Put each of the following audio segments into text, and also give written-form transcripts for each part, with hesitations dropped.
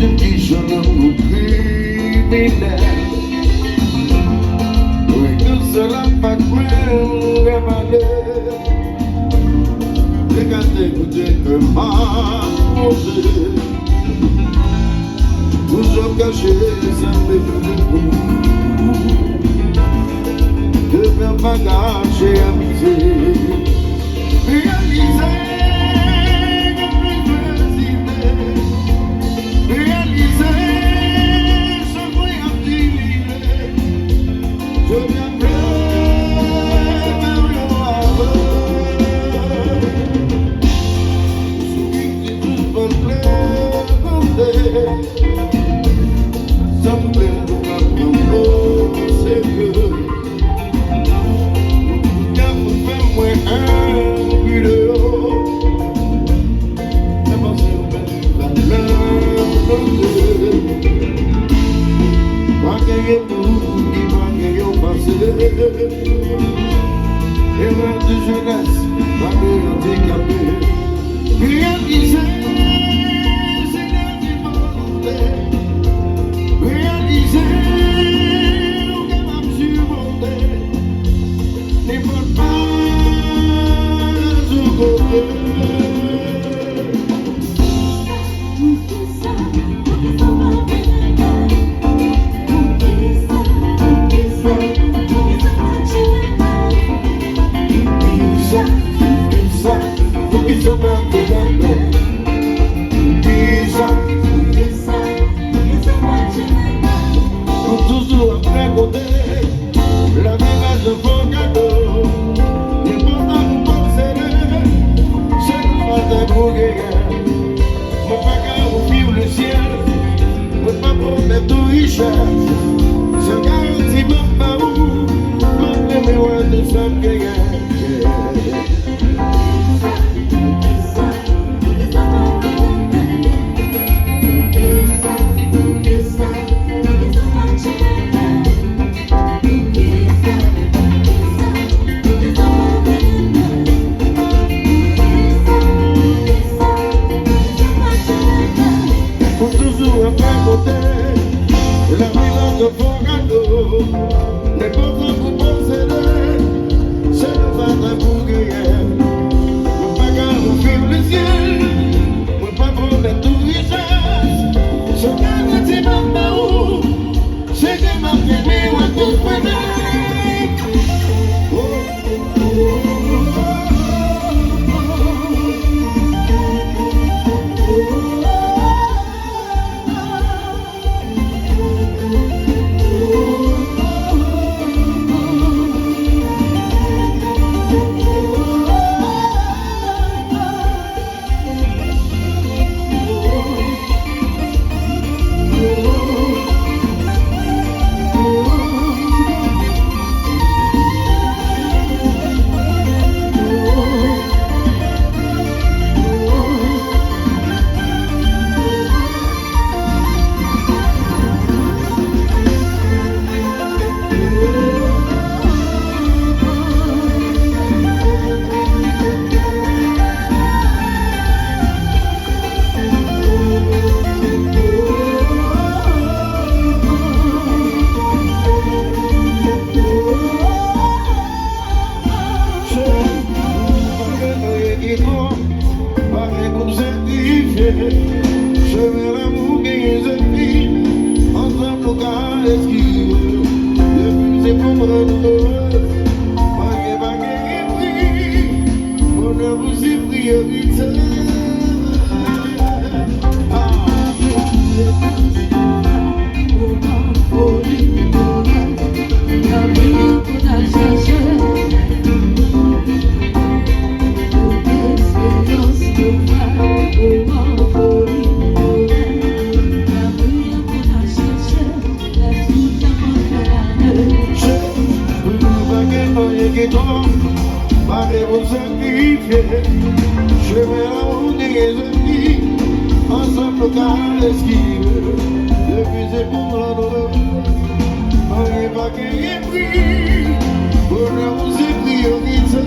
de qui je ne criminel. Oui, que cela pas cruel et malheur. Regardez, écoutez que m'a posé. Toujours caché, ça me fait beaucoup. De faire bagage et amitié. Réaliser que plus je réaliser ce que j'ai dit. Je viendrai vers le havre. Celui qui tout va plaire, ça me plaît de m'apprendre, c'est que et même de jeunesse, ma vie handicapée. Réaliser, c'est l'indépendance. Réaliser, on est même surmonté. Les bonnes pages au côté. La vie de vos cadeaux, les bonheurs vous possédez, c'est le matin pour guérir. Mon bagage vous vivre le ciel, mon papa met tout richesse. Je garantis mon amour, mon numéro de somme guérir. La vie de vos cadeaux, les pauvres vous possédez, c'est le matin pour guérir. Mon bagage vous vivre le ciel, mon papa met tout richesse. Je garantis mon amour, c'est que ma famille va tout prendre. Je vais l'amour qui est ennemi, ensemble au cas esquive, depuis c'est pour me pas guéri, mon amour c'est priorité. Parlez vos sacrifiés, je vais l'amour des ennemis, ensemble au cas esquive, depuis c'est pour l'honneur, n'ayez pas qu'il y ait pris, pour l'amour c'est priorité.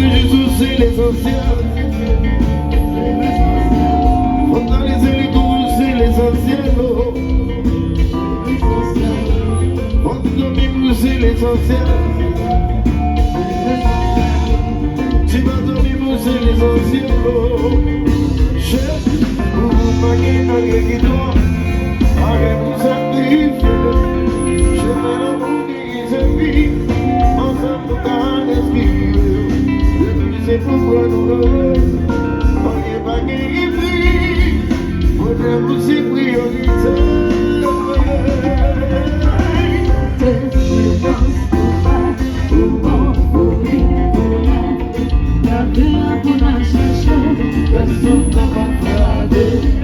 que je soucie l'essentiel. Fortalecer les goûts, c'est l'essentiel. Fortalecer c'est l'essentiel. Si ma donnée c'est l'essentiel. Chef, vous m'avez pas qui doit. Arrête tout ça, je fais l'amour qui se vit. Ensemble, dans l'esprit. C'est pourquoi nous rêvons. Pas qui brille. Votre c'est prioritaire. La vie a pour la chercher, personne n'a pas regardé.